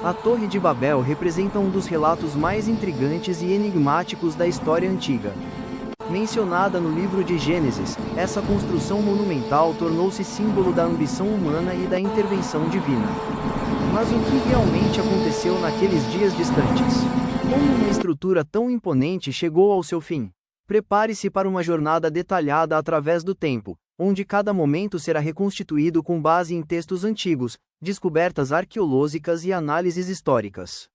A Torre de Babel representa um dos relatos mais intrigantes e enigmáticos da história antiga. Mencionada no livro de Gênesis, essa construção monumental tornou-se símbolo da ambição humana e da intervenção divina. Mas o que realmente aconteceu naqueles dias distantes? Como uma estrutura tão imponente chegou ao seu fim? Prepare-se para uma jornada detalhada através do tempo, onde cada momento será reconstituído com base em textos antigos, descobertas arqueológicas e análises históricas.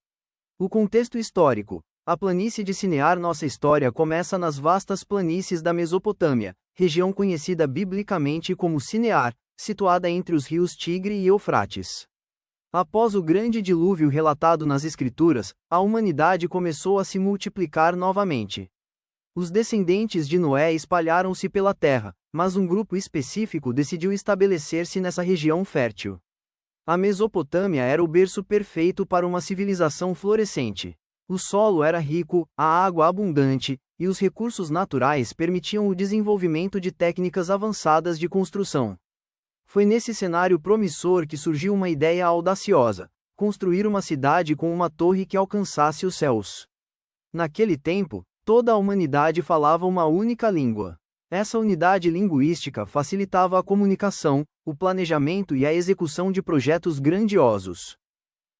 O contexto histórico. A planície de Sinear. Nossa história começa nas vastas planícies da Mesopotâmia, região conhecida biblicamente como Sinear, situada entre os rios Tigre e Eufrates. Após o grande dilúvio relatado nas Escrituras, a humanidade começou a se multiplicar novamente. Os descendentes de Noé espalharam-se pela terra, mas um grupo específico decidiu estabelecer-se nessa região fértil. A Mesopotâmia era o berço perfeito para uma civilização florescente. O solo era rico, a água abundante, e os recursos naturais permitiam o desenvolvimento de técnicas avançadas de construção. Foi nesse cenário promissor que surgiu uma ideia audaciosa: construir uma cidade com uma torre que alcançasse os céus. Naquele tempo, toda a humanidade falava uma única língua. Essa unidade linguística facilitava a comunicação, o planejamento e a execução de projetos grandiosos.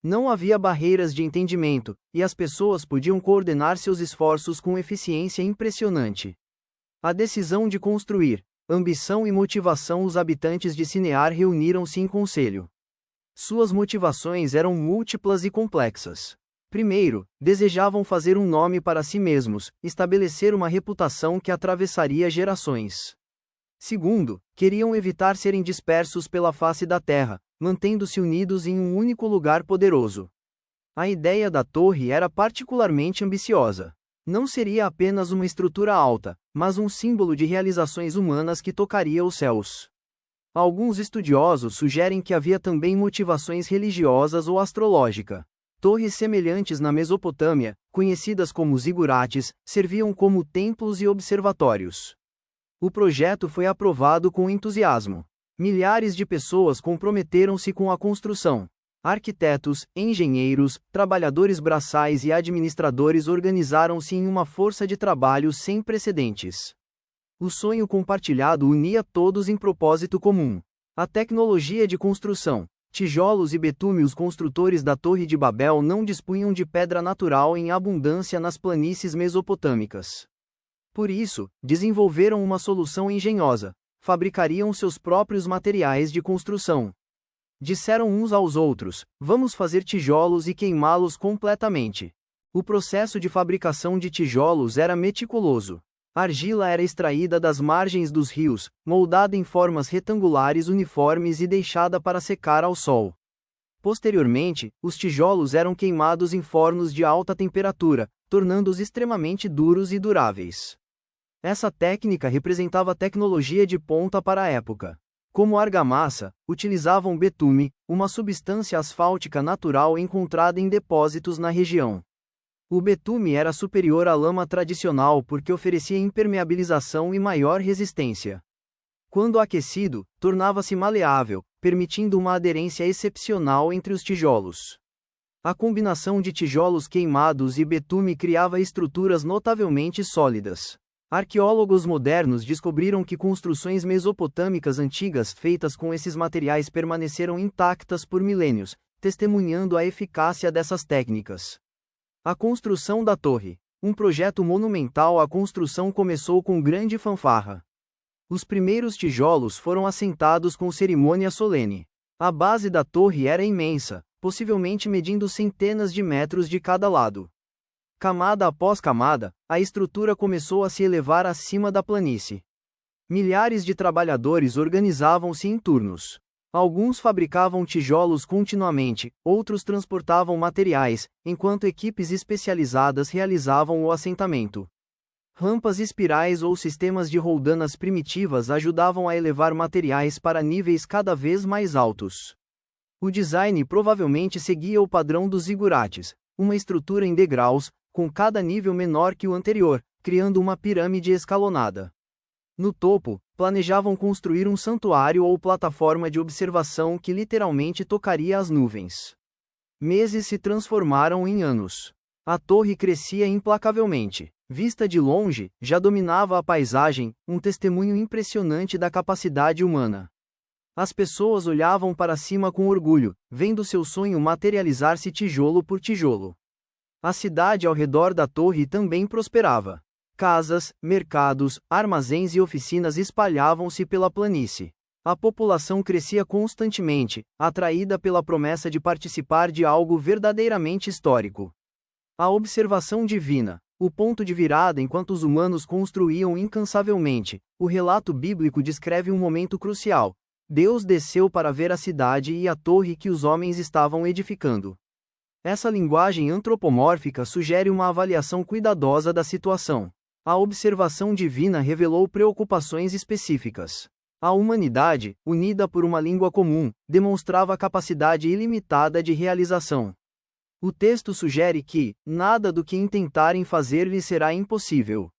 Não havia barreiras de entendimento, e as pessoas podiam coordenar seus esforços com eficiência impressionante. A decisão de construir, ambição e motivação. Os habitantes de Sinear reuniram-se em conselho. Suas motivações eram múltiplas e complexas. Primeiro, desejavam fazer um nome para si mesmos, estabelecer uma reputação que atravessaria gerações. Segundo, queriam evitar serem dispersos pela face da terra, mantendo-se unidos em um único lugar poderoso. A ideia da torre era particularmente ambiciosa. Não seria apenas uma estrutura alta, mas um símbolo de realizações humanas que tocaria os céus. Alguns estudiosos sugerem que havia também motivações religiosas ou astrológica. Torres semelhantes na Mesopotâmia, conhecidas como zigurates, serviam como templos e observatórios. O projeto foi aprovado com entusiasmo. Milhares de pessoas comprometeram-se com a construção. Arquitetos, engenheiros, trabalhadores braçais e administradores organizaram-se em uma força de trabalho sem precedentes. O sonho compartilhado unia todos em propósito comum: a tecnologia de construção. Tijolos e betume. Os construtores da Torre de Babel não dispunham de pedra natural em abundância nas planícies mesopotâmicas. Por isso, desenvolveram uma solução engenhosa: fabricariam seus próprios materiais de construção. Disseram uns aos outros: vamos fazer tijolos e queimá-los completamente. O processo de fabricação de tijolos era meticuloso. A argila era extraída das margens dos rios, moldada em formas retangulares uniformes e deixada para secar ao sol. Posteriormente, os tijolos eram queimados em fornos de alta temperatura, tornando-os extremamente duros e duráveis. Essa técnica representava tecnologia de ponta para a época. Como argamassa, utilizavam betume, uma substância asfáltica natural encontrada em depósitos na região. O betume era superior à lama tradicional porque oferecia impermeabilização e maior resistência. Quando aquecido, tornava-se maleável, permitindo uma aderência excepcional entre os tijolos. A combinação de tijolos queimados e betume criava estruturas notavelmente sólidas. Arqueólogos modernos descobriram que construções mesopotâmicas antigas feitas com esses materiais permaneceram intactas por milênios, testemunhando a eficácia dessas técnicas. A construção da torre. Um projeto monumental. A construção começou com grande fanfarra. Os primeiros tijolos foram assentados com cerimônia solene. A base da torre era imensa, possivelmente medindo centenas de metros de cada lado. Camada após camada, a estrutura começou a se elevar acima da planície. Milhares de trabalhadores organizavam-se em turnos. Alguns fabricavam tijolos continuamente, outros transportavam materiais, enquanto equipes especializadas realizavam o assentamento. Rampas espirais ou sistemas de roldanas primitivas ajudavam a elevar materiais para níveis cada vez mais altos. O design provavelmente seguia o padrão dos zigurates, uma estrutura em degraus, com cada nível menor que o anterior, criando uma pirâmide escalonada. No topo, planejavam construir um santuário ou plataforma de observação que literalmente tocaria as nuvens. Meses se transformaram em anos. A torre crescia implacavelmente. Vista de longe, já dominava a paisagem, um testemunho impressionante da capacidade humana. As pessoas olhavam para cima com orgulho, vendo seu sonho materializar-se tijolo por tijolo. A cidade ao redor da torre também prosperava. Casas, mercados, armazéns e oficinas espalhavam-se pela planície. A população crescia constantemente, atraída pela promessa de participar de algo verdadeiramente histórico. A observação divina, o ponto de virada enquanto os humanos construíam incansavelmente, o relato bíblico descreve um momento crucial. Deus desceu para ver a cidade e a torre que os homens estavam edificando. Essa linguagem antropomórfica sugere uma avaliação cuidadosa da situação. A observação divina revelou preocupações específicas. A humanidade, unida por uma língua comum, demonstrava capacidade ilimitada de realização. O texto sugere que, nada do que intentarem fazer lhes será impossível.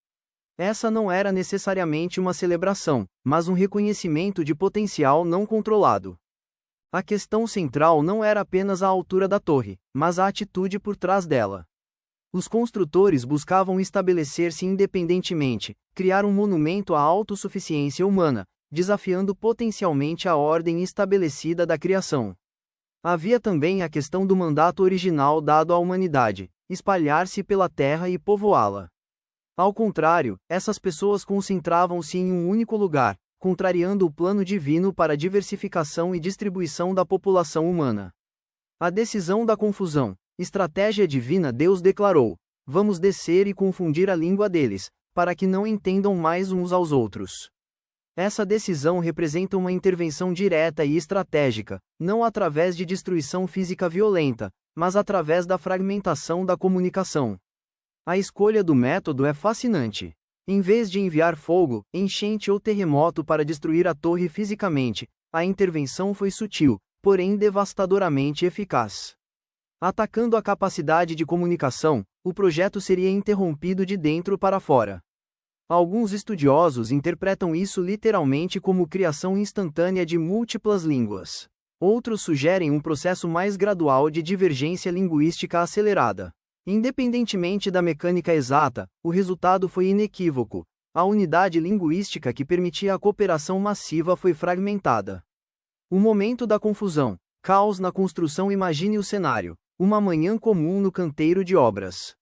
Essa não era necessariamente uma celebração, mas um reconhecimento de potencial não controlado. A questão central não era apenas a altura da torre, mas a atitude por trás dela. Os construtores buscavam estabelecer-se independentemente, criar um monumento à autossuficiência humana, desafiando potencialmente a ordem estabelecida da criação. Havia também a questão do mandato original dado à humanidade: espalhar-se pela terra e povoá-la. Ao contrário, essas pessoas concentravam-se em um único lugar, contrariando o plano divino para a diversificação e distribuição da população humana. A decisão da confusão, estratégia divina. Deus declarou: vamos descer e confundir a língua deles, para que não entendam mais uns aos outros. Essa decisão representa uma intervenção direta e estratégica, não através de destruição física violenta, mas através da fragmentação da comunicação. A escolha do método é fascinante. Em vez de enviar fogo, enchente ou terremoto para destruir a torre fisicamente, a intervenção foi sutil, porém devastadoramente eficaz. Atacando a capacidade de comunicação, o projeto seria interrompido de dentro para fora. Alguns estudiosos interpretam isso literalmente como criação instantânea de múltiplas línguas. Outros sugerem um processo mais gradual de divergência linguística acelerada. Independentemente da mecânica exata, o resultado foi inequívoco. A unidade linguística que permitia a cooperação massiva foi fragmentada. O momento da confusão, caos na construção. Imagine o cenário: uma manhã comum no canteiro de obras.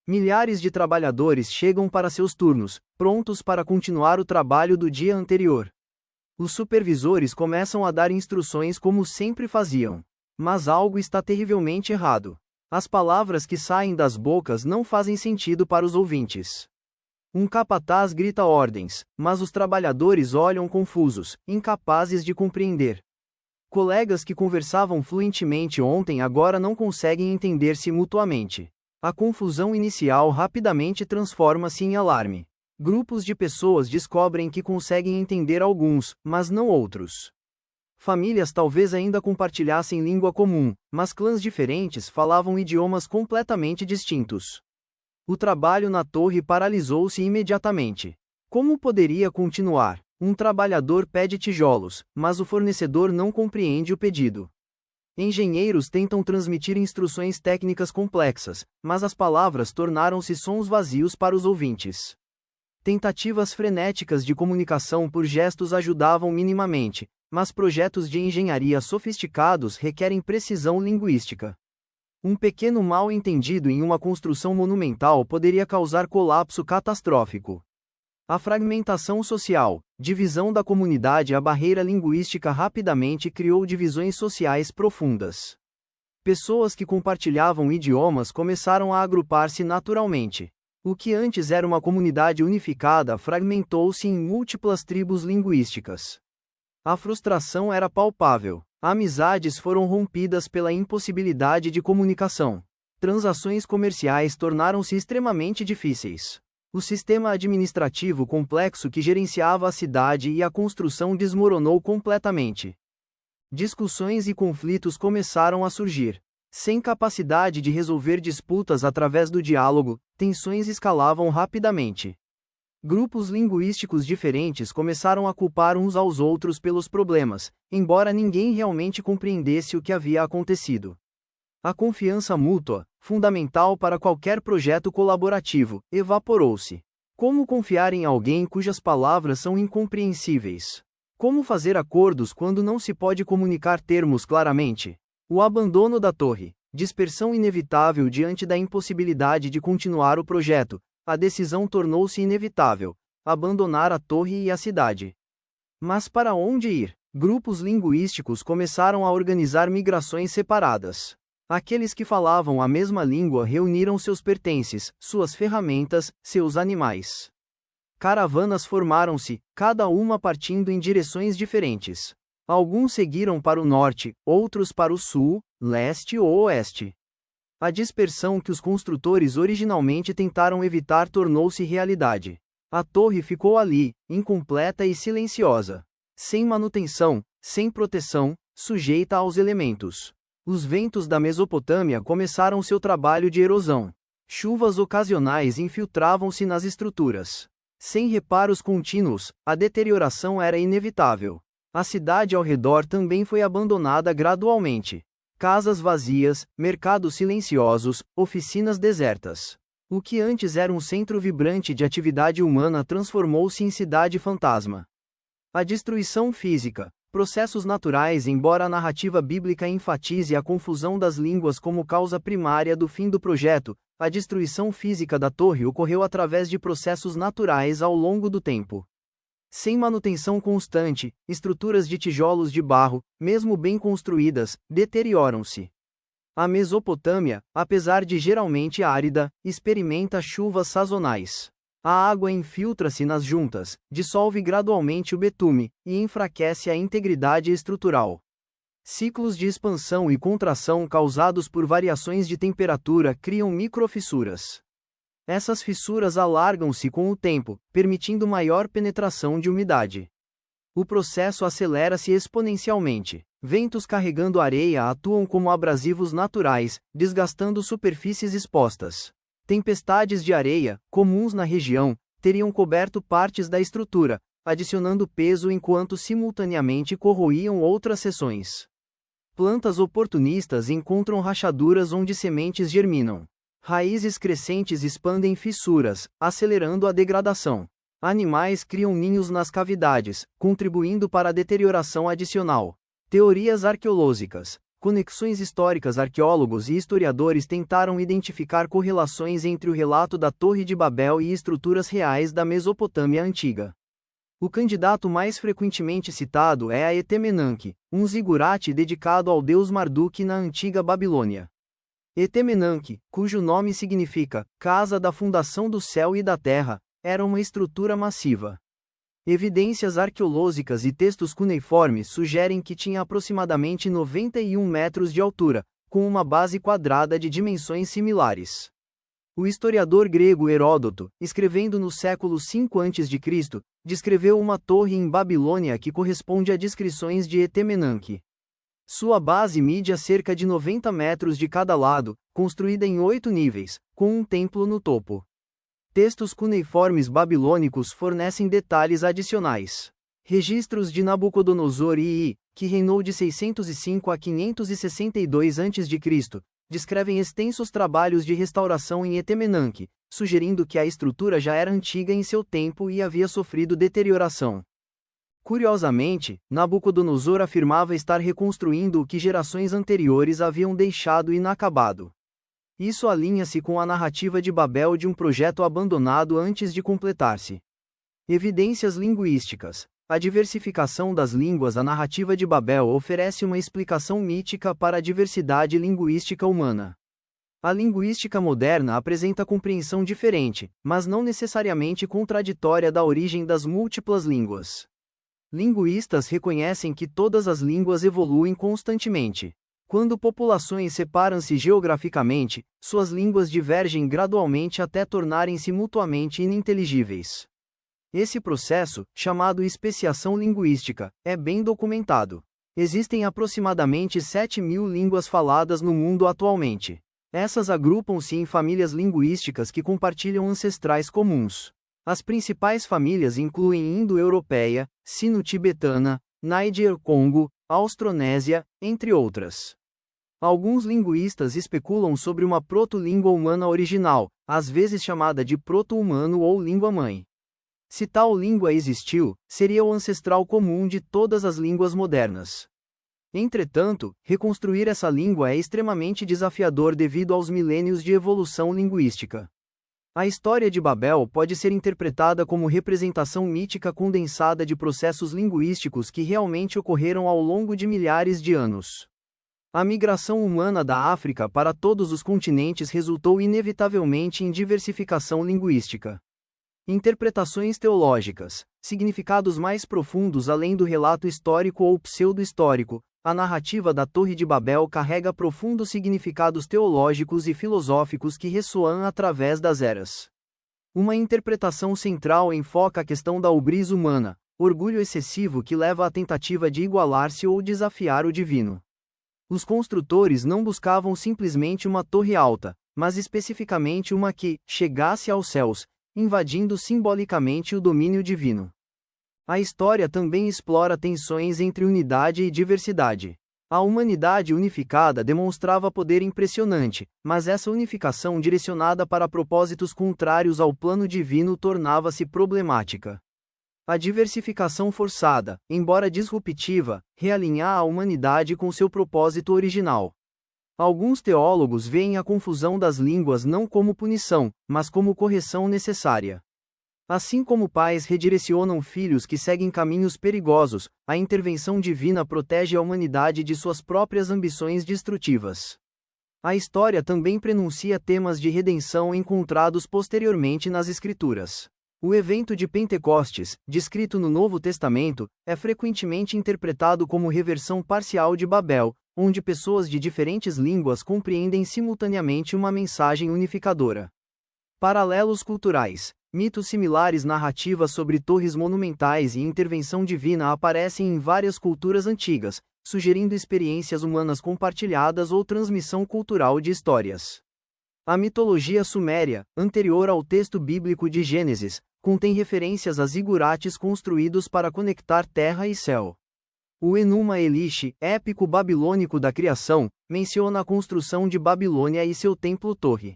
Milhares de trabalhadores chegam para seus turnos, prontos para continuar o trabalho do dia anterior. Os supervisores começam a dar instruções como sempre faziam. Mas algo está terrivelmente errado. As palavras que saem das bocas não fazem sentido para os ouvintes. Um capataz grita ordens, mas os trabalhadores olham confusos, incapazes de compreender. Colegas que conversavam fluentemente ontem agora não conseguem entender-se mutuamente. A confusão inicial rapidamente transforma-se em alarme. Grupos de pessoas descobrem que conseguem entender alguns, mas não outros. Famílias talvez ainda compartilhassem língua comum, mas clãs diferentes falavam idiomas completamente distintos. O trabalho na torre paralisou-se imediatamente. Como poderia continuar? Um trabalhador pede tijolos, mas o fornecedor não compreende o pedido. Engenheiros tentam transmitir instruções técnicas complexas, mas as palavras tornaram-se sons vazios para os ouvintes. Tentativas frenéticas de comunicação por gestos ajudavam minimamente, mas projetos de engenharia sofisticados requerem precisão linguística. Um pequeno mal-entendido em uma construção monumental poderia causar colapso catastrófico. A fragmentação social, divisão da comunidade. A barreira linguística rapidamente criou divisões sociais profundas. Pessoas que compartilhavam idiomas começaram a agrupar-se naturalmente. O que antes era uma comunidade unificada fragmentou-se em múltiplas tribos linguísticas. A frustração era palpável. Amizades foram rompidas pela impossibilidade de comunicação. Transações comerciais tornaram-se extremamente difíceis. O sistema administrativo complexo que gerenciava a cidade e a construção desmoronou completamente. Discussões e conflitos começaram a surgir. Sem capacidade de resolver disputas através do diálogo, tensões escalavam rapidamente. Grupos linguísticos diferentes começaram a culpar uns aos outros pelos problemas, embora ninguém realmente compreendesse o que havia acontecido. A confiança mútua, fundamental para qualquer projeto colaborativo, evaporou-se. Como confiar em alguém cujas palavras são incompreensíveis? Como fazer acordos quando não se pode comunicar termos claramente? O abandono da torre, dispersão inevitável diante da impossibilidade de continuar o projeto, a decisão tornou-se inevitável: abandonar a torre e a cidade. Mas para onde ir? Grupos linguísticos começaram a organizar migrações separadas. Aqueles que falavam a mesma língua reuniram seus pertences, suas ferramentas, seus animais. Caravanas formaram-se, cada uma partindo em direções diferentes. Alguns seguiram para o norte, outros para o sul, leste ou oeste. A dispersão que os construtores originalmente tentaram evitar tornou-se realidade. A torre ficou ali, incompleta e silenciosa. Sem manutenção, sem proteção, sujeita aos elementos. Os ventos da Mesopotâmia começaram seu trabalho de erosão. Chuvas ocasionais infiltravam-se nas estruturas. Sem reparos contínuos, a deterioração era inevitável. A cidade ao redor também foi abandonada gradualmente. Casas vazias, mercados silenciosos, oficinas desertas. O que antes era um centro vibrante de atividade humana transformou-se em cidade fantasma. A destruição física. Processos naturais. Embora a narrativa bíblica enfatize a confusão das línguas como causa primária do fim do projeto, a destruição física da torre ocorreu através de processos naturais ao longo do tempo. Sem manutenção constante, estruturas de tijolos de barro, mesmo bem construídas, deterioram-se. A Mesopotâmia, apesar de geralmente árida, experimenta chuvas sazonais. A água infiltra-se nas juntas, dissolve gradualmente o betume, e enfraquece a integridade estrutural. Ciclos de expansão e contração causados por variações de temperatura criam microfissuras. Essas fissuras alargam-se com o tempo, permitindo maior penetração de umidade. O processo acelera-se exponencialmente. Ventos carregando areia atuam como abrasivos naturais, desgastando superfícies expostas. Tempestades de areia, comuns na região, teriam coberto partes da estrutura, adicionando peso enquanto simultaneamente corroíam outras seções. Plantas oportunistas encontram rachaduras onde sementes germinam. Raízes crescentes expandem fissuras, acelerando a degradação. Animais criam ninhos nas cavidades, contribuindo para a deterioração adicional. Teorias arqueológicas. Conexões históricas. Arqueólogos e historiadores tentaram identificar correlações entre o relato da Torre de Babel e estruturas reais da Mesopotâmia antiga. O candidato mais frequentemente citado é a Etemenanque, um zigurate dedicado ao deus Marduk na antiga Babilônia. Etemenanque, cujo nome significa Casa da Fundação do Céu e da Terra, era uma estrutura massiva. Evidências arqueológicas e textos cuneiformes sugerem que tinha aproximadamente 91 metros de altura, com uma base quadrada de dimensões similares. O historiador grego Heródoto, escrevendo no século V a.C., descreveu uma torre em Babilônia que corresponde a descrições de Etemenanque. Sua base mide cerca de 90 metros de cada lado, construída em 8 níveis, com um templo no topo. Textos cuneiformes babilônicos fornecem detalhes adicionais. Registros de Nabucodonosor I, que reinou de 605 a 562 a.C., descrevem extensos trabalhos de restauração em Etemenanque, sugerindo que a estrutura já era antiga em seu tempo e havia sofrido deterioração. Curiosamente, Nabucodonosor afirmava estar reconstruindo o que gerações anteriores haviam deixado inacabado. Isso alinha-se com a narrativa de Babel de um projeto abandonado antes de completar-se. Evidências linguísticas. A diversificação das línguas. A narrativa de Babel oferece uma explicação mítica para a diversidade linguística humana. A linguística moderna apresenta compreensão diferente, mas não necessariamente contraditória da origem das múltiplas línguas. Linguistas reconhecem que todas as línguas evoluem constantemente. Quando populações separam-se geograficamente, suas línguas divergem gradualmente até tornarem-se mutuamente ininteligíveis. Esse processo, chamado especiação linguística, é bem documentado. Existem aproximadamente 7.000 línguas faladas no mundo atualmente. Essas agrupam-se em famílias linguísticas que compartilham ancestrais comuns. As principais famílias incluem indo-europeia, sino-tibetana, Níger-Congo, Austronésia, entre outras. Alguns linguistas especulam sobre uma proto-língua humana original, às vezes chamada de proto-humano ou língua-mãe. Se tal língua existiu, seria o ancestral comum de todas as línguas modernas. Entretanto, reconstruir essa língua é extremamente desafiador devido aos milênios de evolução linguística. A história de Babel pode ser interpretada como representação mítica condensada de processos linguísticos que realmente ocorreram ao longo de milhares de anos. A migração humana da África para todos os continentes resultou inevitavelmente em diversificação linguística. Interpretações teológicas, significados mais profundos além do relato histórico ou pseudo-histórico. A narrativa da Torre de Babel carrega profundos significados teológicos e filosóficos que ressoam através das eras. Uma interpretação central enfoca a questão da hubris humana, orgulho excessivo que leva à tentativa de igualar-se ou desafiar o divino. Os construtores não buscavam simplesmente uma torre alta, mas especificamente uma que chegasse aos céus, invadindo simbolicamente o domínio divino. A história também explora tensões entre unidade e diversidade. A humanidade unificada demonstrava poder impressionante, mas essa unificação direcionada para propósitos contrários ao plano divino tornava-se problemática. A diversificação forçada, embora disruptiva, realinha a humanidade com seu propósito original. Alguns teólogos veem a confusão das línguas não como punição, mas como correção necessária. Assim como pais redirecionam filhos que seguem caminhos perigosos, a intervenção divina protege a humanidade de suas próprias ambições destrutivas. A história também prenuncia temas de redenção encontrados posteriormente nas Escrituras. O evento de Pentecostes, descrito no Novo Testamento, é frequentemente interpretado como reversão parcial de Babel, onde pessoas de diferentes línguas compreendem simultaneamente uma mensagem unificadora. Paralelos culturais. Mitos similares, narrativas sobre torres monumentais e intervenção divina aparecem em várias culturas antigas, sugerindo experiências humanas compartilhadas ou transmissão cultural de histórias. A mitologia suméria, anterior ao texto bíblico de Gênesis, contém referências a zigurates construídos para conectar terra e céu. O Enuma Elish, épico babilônico da criação, menciona a construção de Babilônia e seu templo-torre.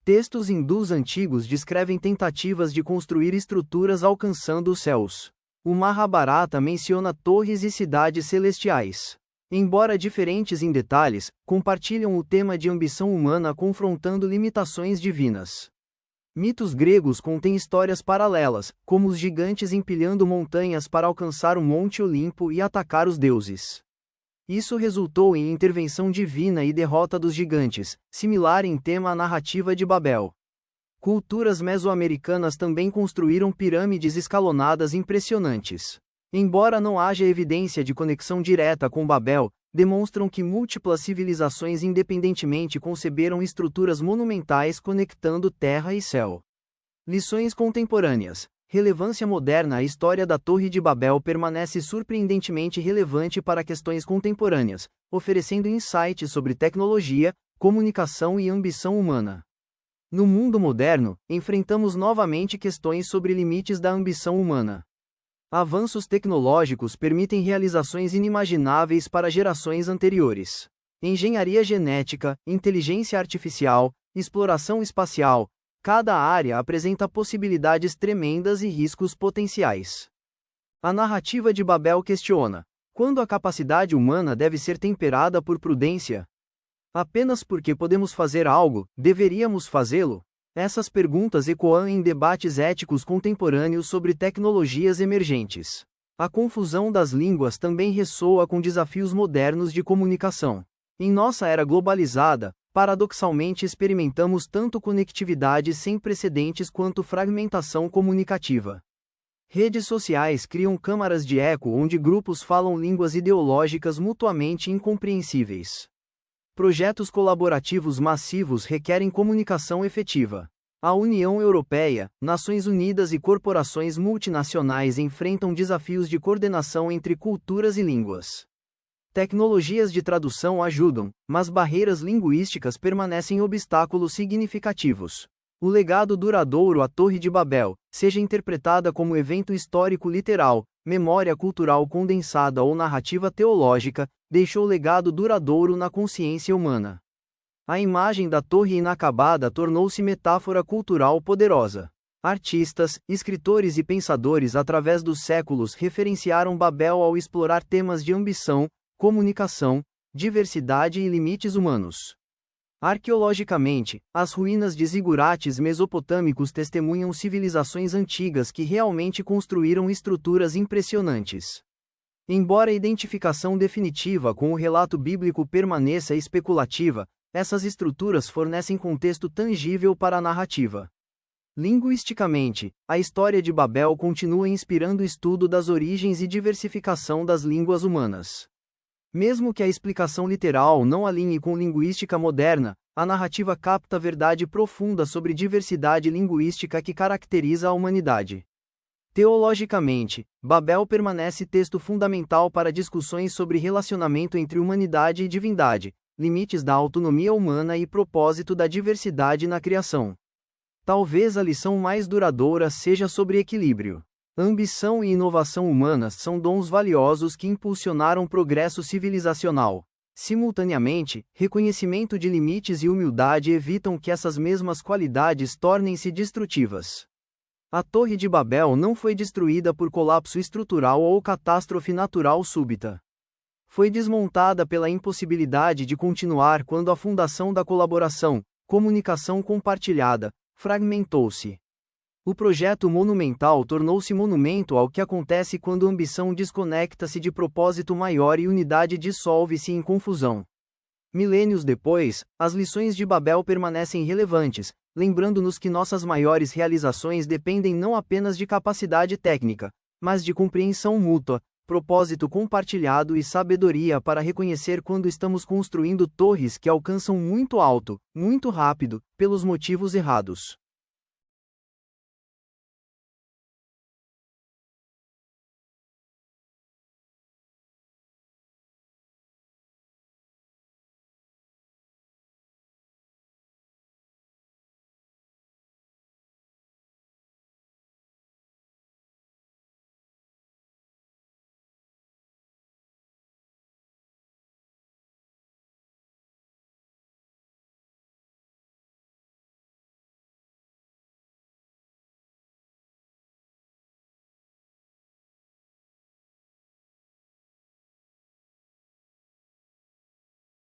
Textos hindus antigos descrevem tentativas de construir estruturas alcançando os céus. O Mahabharata menciona torres e cidades celestiais. Embora diferentes em detalhes, compartilham o tema de ambição humana confrontando limitações divinas. Mitos gregos contêm histórias paralelas, como os gigantes empilhando montanhas para alcançar o Monte Olimpo e atacar os deuses. Isso resultou em intervenção divina e derrota dos gigantes, similar em tema à narrativa de Babel. Culturas mesoamericanas também construíram pirâmides escalonadas impressionantes. Embora não haja evidência de conexão direta com Babel, demonstram que múltiplas civilizações independentemente conceberam estruturas monumentais conectando terra e céu. Lições contemporâneas. Relevância moderna. A história da Torre de Babel permanece surpreendentemente relevante para questões contemporâneas, oferecendo insights sobre tecnologia, comunicação e ambição humana. No mundo moderno, enfrentamos novamente questões sobre limites da ambição humana. Avanços tecnológicos permitem realizações inimagináveis para gerações anteriores. Engenharia genética, inteligência artificial, exploração espacial. Cada área apresenta possibilidades tremendas e riscos potenciais. A narrativa de Babel questiona: quando a capacidade humana deve ser temperada por prudência? Apenas porque podemos fazer algo, deveríamos fazê-lo? Essas perguntas ecoam em debates éticos contemporâneos sobre tecnologias emergentes. A confusão das línguas também ressoa com desafios modernos de comunicação. Em nossa era globalizada, paradoxalmente experimentamos tanto conectividade sem precedentes quanto fragmentação comunicativa. Redes sociais criam câmaras de eco onde grupos falam línguas ideológicas mutuamente incompreensíveis. Projetos colaborativos massivos requerem comunicação efetiva. A União Europeia, Nações Unidas e corporações multinacionais enfrentam desafios de coordenação entre culturas e línguas. Tecnologias de tradução ajudam, mas barreiras linguísticas permanecem obstáculos significativos. O legado duradouro à Torre de Babel, seja interpretada como evento histórico literal, memória cultural condensada ou narrativa teológica, deixou legado duradouro na consciência humana. A imagem da torre inacabada tornou-se metáfora cultural poderosa. Artistas, escritores e pensadores através dos séculos referenciaram Babel ao explorar temas de ambição, comunicação, diversidade e limites humanos. Arqueologicamente, as ruínas de zigurates mesopotâmicos testemunham civilizações antigas que realmente construíram estruturas impressionantes. Embora a identificação definitiva com o relato bíblico permaneça especulativa, essas estruturas fornecem contexto tangível para a narrativa. Linguisticamente, a história de Babel continua inspirando o estudo das origens e diversificação das línguas humanas. Mesmo que a explicação literal não alinhe com linguística moderna, a narrativa capta verdade profunda sobre diversidade linguística que caracteriza a humanidade. Teologicamente, Babel permanece texto fundamental para discussões sobre relacionamento entre humanidade e divindade, limites da autonomia humana e propósito da diversidade na criação. Talvez a lição mais duradoura seja sobre equilíbrio. Ambição e inovação humanas são dons valiosos que impulsionaram progresso civilizacional. Simultaneamente, reconhecimento de limites e humildade evitam que essas mesmas qualidades tornem-se destrutivas. A Torre de Babel não foi destruída por colapso estrutural ou catástrofe natural súbita. Foi desmontada pela impossibilidade de continuar quando a fundação da colaboração, comunicação compartilhada, fragmentou-se. O projeto monumental tornou-se monumento ao que acontece quando ambição desconecta-se de propósito maior e unidade dissolve-se em confusão. Milênios depois, as lições de Babel permanecem relevantes, lembrando-nos que nossas maiores realizações dependem não apenas de capacidade técnica, mas de compreensão mútua, propósito compartilhado e sabedoria para reconhecer quando estamos construindo torres que alcançam muito alto, muito rápido, pelos motivos errados.